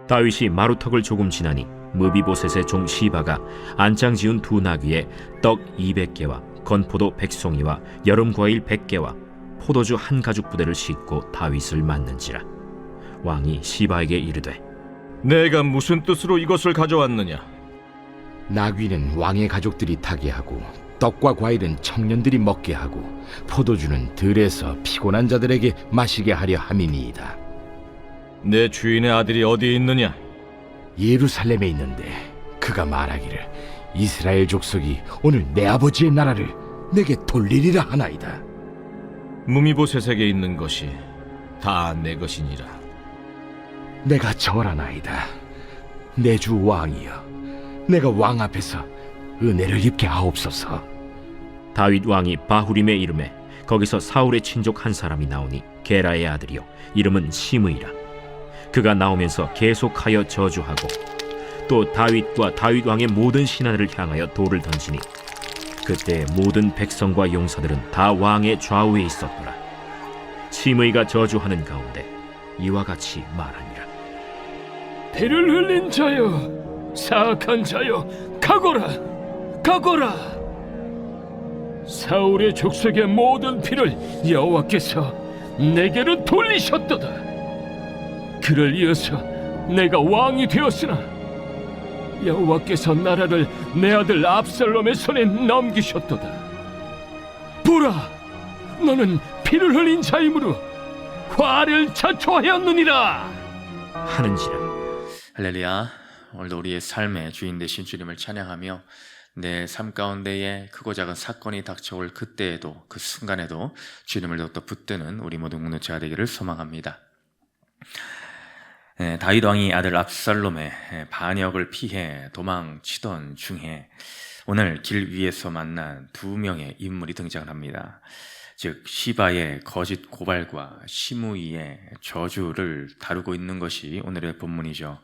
다윗이 마루턱을 조금 지나니 무비보셋의 종 시바가 안장 지은 두 나귀에 떡 200개와 건포도 100송이와 여름과일 100개와 포도주 한 가죽 부대를 싣고 다윗을 맞는지라. 왕이 시바에게 이르되, 내가 무슨 뜻으로 이것을 가져왔느냐? 나귀는 왕의 가족들이 타게 하고 떡과 과일은 청년들이 먹게 하고 포도주는 들에서 피곤한 자들에게 마시게 하려 함이니이다. 내 주인의 아들이 어디에 있느냐? 예루살렘에 있는데 그가 말하기를 이스라엘 족속이 오늘 내 아버지의 나라를 내게 돌리리라 하나이다. 무미보셋에게 있는 것이 다 내 것이니라. 내가 절하나이다. 내 주 왕이여, 내가 왕 앞에서 은혜를 입게 하옵소서. 다윗 왕이 바후림에 이름에 거기서 사울의 친족 한 사람이 나오니 게라의 아들이요 이름은 시므이라. 그가 나오면서 계속하여 저주하고 또 다윗과 다윗 왕의 모든 신하들을 향하여 돌을 던지니 그때 모든 백성과 용사들은 다 왕의 좌우에 있었더라. 시므이가 저주하는 가운데 이와 같이 말하니라. 피를 흘린 자여, 사악한 자여, 가거라, 가거라. 사울의 족속의 모든 피를 여호와께서 내게로 돌리셨도다. 그를 이어서 내가 왕이 되었으나 여호와께서 나라를 내 아들 압살롬의 손에 넘기셨도다. 보라, 너는 피를 흘린 자이므로 화를 자초하였느니라 하는지라. 할렐루야. 오늘도 우리의 삶의 주인 되신 주님을 찬양하며 내 삶 가운데에 크고 작은 사건이 닥쳐올 그때에도 그 순간에도 주님을 더욱더 붙드는 우리 모든 공동체가 되기를 소망합니다. 다윗 왕이 아들 압살롬의 반역을 피해 도망치던 중에 오늘 길 위에서 만난 두 명의 인물이 등장을 합니다. 즉 시바의 거짓 고발과 시므이의 저주를 다루고 있는 것이 오늘의 본문이죠.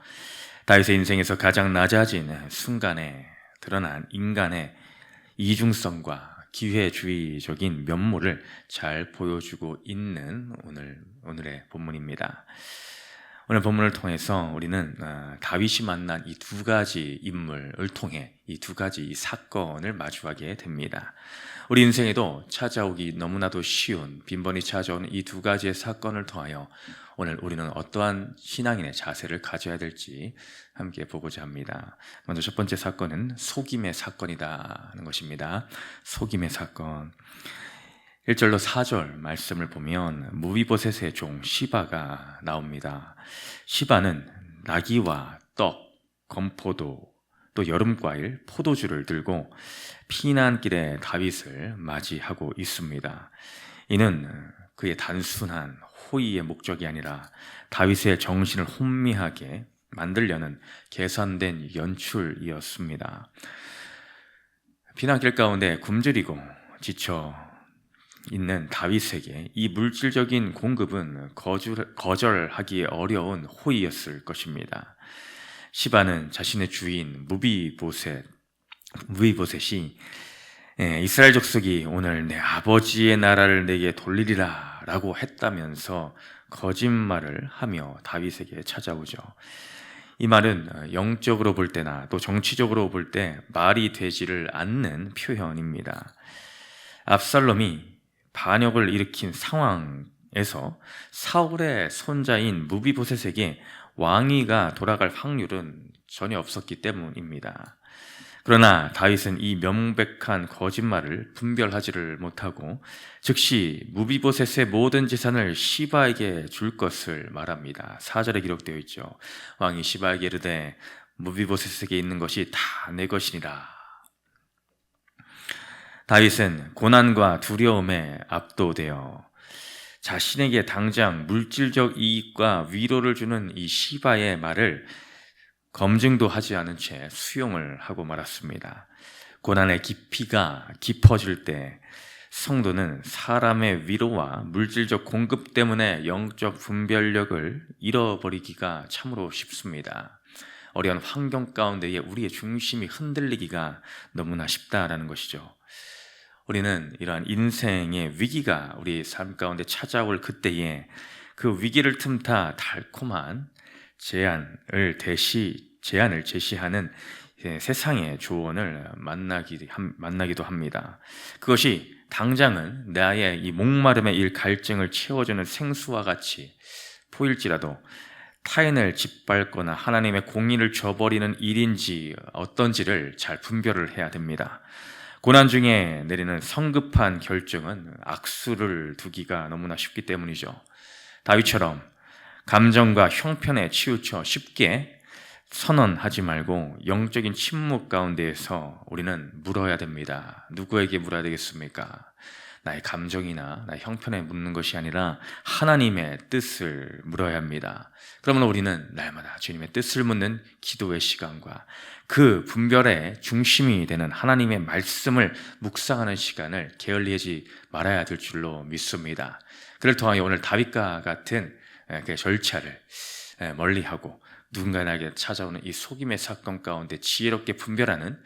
다윗의 인생에서 가장 낮아진 순간에 드러난 인간의 이중성과 기회주의적인 면모를 잘 보여주고 있는 오늘의 본문입니다. 오늘 본문을 통해서 우리는 다윗이 만난 이 두 가지 인물을 통해 이 두 가지 이 사건을 마주하게 됩니다. 우리 인생에도 찾아오기 너무나도 쉬운 빈번히 찾아오는 이 두 가지의 사건을 통하여 오늘 우리는 어떠한 신앙인의 자세를 가져야 될지 함께 보고자 합니다. 먼저 첫 번째 사건은 속임의 사건이다 하는 것입니다. 속임의 사건. 1절로 4절 말씀을 보면 무비보셋의 종 시바가 나옵니다. 시바는 나귀와 떡, 건포도, 또 여름과일, 포도주를 들고 피난길에 다윗을 맞이하고 있습니다. 이는 그의 단순한 호의의 목적이 아니라 다윗의 정신을 혼미하게 만들려는 계산된 연출이었습니다. 피난길 가운데 굶주리고 지쳐 있는 다윗에게 이 물질적인 공급은 거절하기 어려운 호의였을 것입니다. 시바는 자신의 주인 무비보셋이 이스라엘 족속이 오늘 내 아버지의 나라를 내게 돌리리라 라고 했다면서 거짓말을 하며 다윗에게 찾아오죠. 이 말은 영적으로 볼 때나 또 정치적으로 볼 때 말이 되지를 않는 표현입니다. 압살롬이 반역을 일으킨 상황에서 사울의 손자인 무비보셋에게 왕위가 돌아갈 확률은 전혀 없었기 때문입니다. 그러나 다윗은 이 명백한 거짓말을 분별하지를 못하고 즉시 무비보셋의 모든 재산을 시바에게 줄 것을 말합니다. 4절에 기록되어 있죠. 왕이 시바에게 이르되 무비보셋에게 있는 것이 다 내 것이니라. 다윗은 고난과 두려움에 압도되어 자신에게 당장 물질적 이익과 위로를 주는 이 시바의 말을 검증도 하지 않은 채 수용을 하고 말았습니다. 고난의 깊이가 깊어질 때 성도는 사람의 위로와 물질적 공급 때문에 영적 분별력을 잃어버리기가 참으로 쉽습니다. 어려운 환경 가운데에 우리의 중심이 흔들리기가 너무나 쉽다라는 것이죠. 우리는 이러한 인생의 위기가 우리 삶 가운데 찾아올 그때에 그 위기를 틈타 달콤한 제안을 제시하는 세상의 조언을 만나기도 합니다. 그것이 당장은 나의 이 목마름의 일 갈증을 채워주는 생수와 같이 보일지라도 타인을 짓밟거나 하나님의 공의를 저버리는 일인지 어떤지를 잘 분별을 해야 됩니다. 고난 중에 내리는 성급한 결정은 악수를 두기가 너무나 쉽기 때문이죠. 다윗처럼 감정과 형편에 치우쳐 쉽게 선언하지 말고 영적인 침묵 가운데에서 우리는 물어야 됩니다. 누구에게 물어야 되겠습니까? 나의 감정이나 나의 형편에 묻는 것이 아니라 하나님의 뜻을 물어야 합니다. 그러면 우리는 날마다 주님의 뜻을 묻는 기도의 시간과 그 분별의 중심이 되는 하나님의 말씀을 묵상하는 시간을 게을리하지 말아야 될 줄로 믿습니다. 그를 통하여 오늘 다윗과 같은 그 절차를 멀리하고 누군가에게 찾아오는 이 속임의 사건 가운데 지혜롭게 분별하는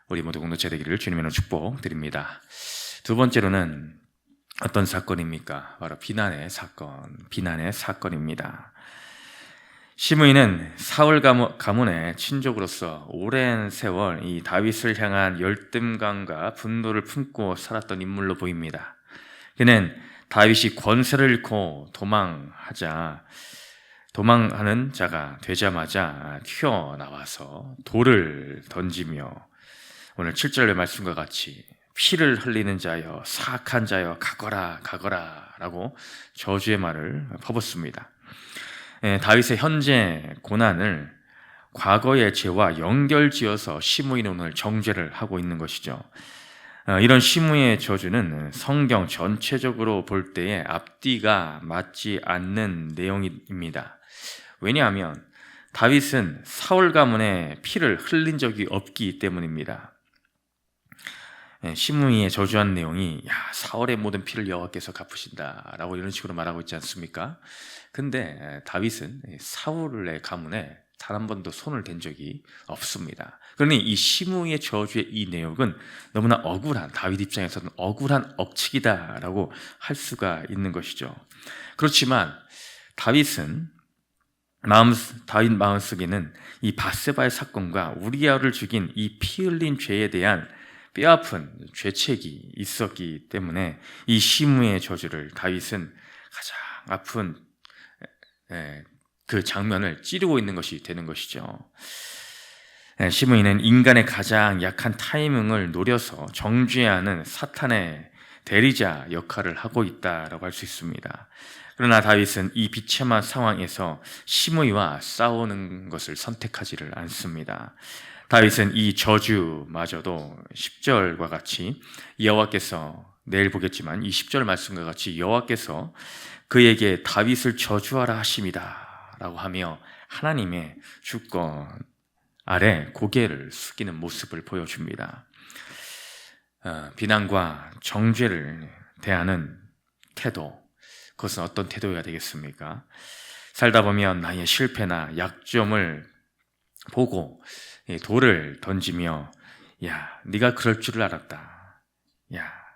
우리 모두 공동체 되기를 주님으로 축복드립니다. 두 번째로는 어떤 사건입니까? 바로 비난의 사건입니다. 시므이는 사울 가문의 친족으로서 오랜 세월 이 다윗을 향한 열등감과 분노를 품고 살았던 인물로 보입니다. 그는 다윗이 권세를 잃고 도망하는 자가 되자마자 튀어나와서 돌을 던지며 오늘 7절의 말씀과 같이 피를 흘리는 자여 사악한 자여 가거라 라고 저주의 말을 퍼붓습니다. 다윗의 현재 고난을 과거의 죄와 연결지어서 시므이는 오늘 정죄를 하고 있는 것이죠. 이런 시므이의 저주는 성경 전체적으로 볼 때에 앞뒤가 맞지 않는 내용입니다. 왜냐하면 다윗은 사울 가문의 피를 흘린 적이 없기 때문입니다. 시므이의 저주한 내용이 사울의 모든 피를 여호와께서 갚으신다 라고 이런 식으로 말하고 있지 않습니까? 근데 다윗은 사울의 가문에 단 한 번도 손을 댄 적이 없습니다. 그러니 이 시므이의 저주의 이 내용은 너무나 억울한, 다윗 입장에서는 억울한 억측이다라고 할 수가 있는 것이죠. 그렇지만 다윗 마음속에는 이 밧세바의 사건과 우리아를 죽인 이 피 흘린 죄에 대한 뼈아픈 죄책이 있었기 때문에 이 시므이의 저주를 다윗은 가장 아픈 그 장면을 찌르고 있는 것이 되는 것이죠. 시므이는 인간의 가장 약한 타이밍을 노려서 정죄하는 사탄의 대리자 역할을 하고 있다라고 할 수 있습니다. 그러나 다윗은 이 비참한 상황에서 시므이와 싸우는 것을 선택하지를 않습니다. 다윗은 이 저주마저도 10절과 같이 여호와께서, 내일 보겠지만 이 10절 말씀과 같이 여호와께서 그에게 다윗을 저주하라 하심이다 라고 하며 하나님의 주권 아래 고개를 숙이는 모습을 보여줍니다. 비난과 정죄를 대하는 태도, 그것은 어떤 태도여야 되겠습니까? 살다 보면 나의 실패나 약점을 보고 돌을 던지며 네가 그럴 줄을 알았다.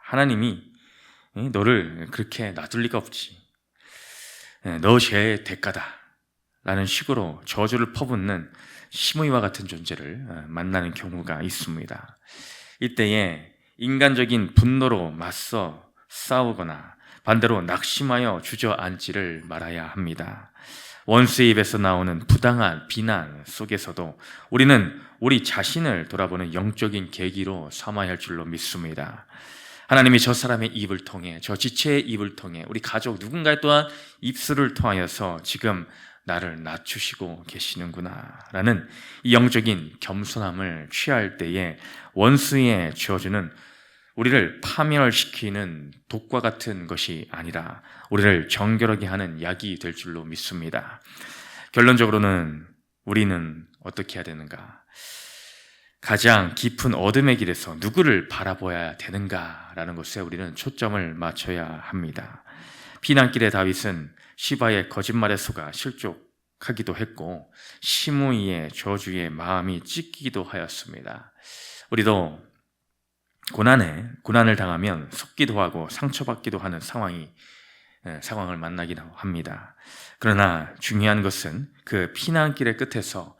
하나님이 너를 그렇게 놔둘 리가 없지. 너 죄의 대가다 라는 식으로 저주를 퍼붓는 시므이와 같은 존재를 만나는 경우가 있습니다. 이때에 인간적인 분노로 맞서 싸우거나 반대로 낙심하여 주저앉지를 말아야 합니다. 원수의 입에서 나오는 부당한 비난 속에서도 우리는 우리 자신을 돌아보는 영적인 계기로 삼아야 할 줄로 믿습니다. 하나님이 저 사람의 입을 통해, 저 지체의 입을 통해, 우리 가족 누군가의 또한 입술을 통하여서 지금 나를 낮추시고 계시는구나 라는 이 영적인 겸손함을 취할 때에 원수의 저주는 우리를 파멸시키는 독과 같은 것이 아니라 우리를 정결하게 하는 약이 될 줄로 믿습니다. 결론적으로는 우리는 어떻게 해야 되는가? 가장 깊은 어둠의 길에서 누구를 바라보아야 되는가라는 것에 우리는 초점을 맞춰야 합니다. 피난길의 다윗은 시바의 거짓말에 속아 실족하기도 했고 시므이의 저주에 마음이 찢기기도 하였습니다. 우리도 고난을 당하면 속기도 하고 상처받기도 하는 상황이 상황을 만나긴 합니다. 그러나 중요한 것은 그 피난길의 끝에서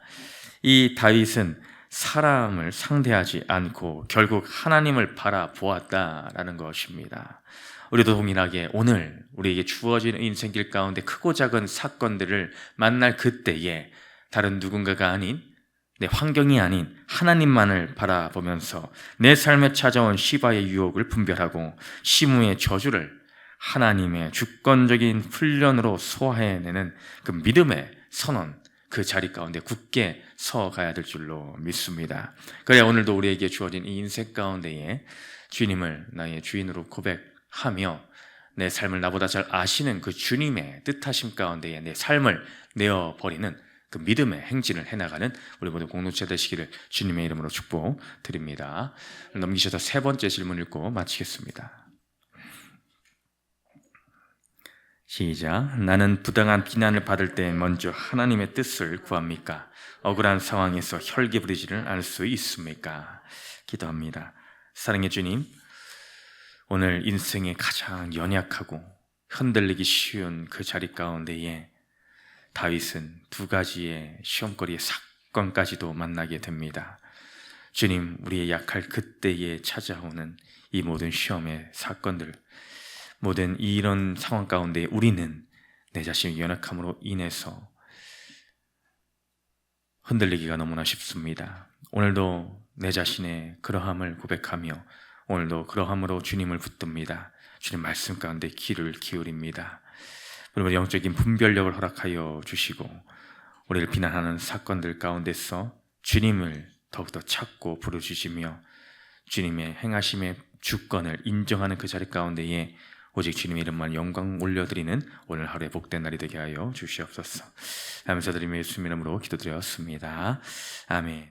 이 다윗은 사람을 상대하지 않고 결국 하나님을 바라보았다라는 것입니다. 우리도 동일하게 오늘 우리에게 주어진 인생길 가운데 크고 작은 사건들을 만날 그때에 다른 누군가가 아닌, 내 환경이 아닌 하나님만을 바라보면서 내 삶에 찾아온 시바의 유혹을 분별하고 시므의 저주를 하나님의 주권적인 훈련으로 소화해내는 그 믿음의 선언, 그 자리 가운데 굳게 서가야 될 줄로 믿습니다. 그래야 오늘도 우리에게 주어진 이 인생 가운데에 주님을 나의 주인으로 고백하며 내 삶을 나보다 잘 아시는 그 주님의 뜻하심 가운데에 내 삶을 내어버리는 그 믿음의 행진을 해나가는 우리 모두 공동체 되시기를 주님의 이름으로 축복드립니다. 넘기셔서 세 번째 질문 읽고 마치겠습니다. 시작. 나는 부당한 비난을 받을 때 먼저 하나님의 뜻을 구합니까? 억울한 상황에서 혈기 부리지를 않을 수 있습니까? 기도합니다. 사랑의 주님, 오늘 인생의 가장 연약하고 흔들리기 쉬운 그 자리 가운데에 다윗은 두 가지의 시험거리의 사건까지도 만나게 됩니다. 주님, 우리의 약할 그때에 찾아오는 이 모든 시험의 사건들, 모든 이런 상황 가운데 우리는 내 자신의 연약함으로 인해서 흔들리기가 너무나 쉽습니다. 오늘도 내 자신의 그러함을 고백하며 오늘도 그러함으로 주님을 붙듭니다. 주님 말씀 가운데 귀를 기울입니다. 우리 영적인 분별력을 허락하여 주시고 우리를 비난하는 사건들 가운데서 주님을 더욱더 찾고 부르주시며 주님의 행하심의 주권을 인정하는 그 자리 가운데에 오직 주님의 이름만 영광 올려드리는 오늘 하루의 복된 날이 되게 하여 주시옵소서. 감사드리며 예수님 이름으로 기도드렸습니다. 아멘.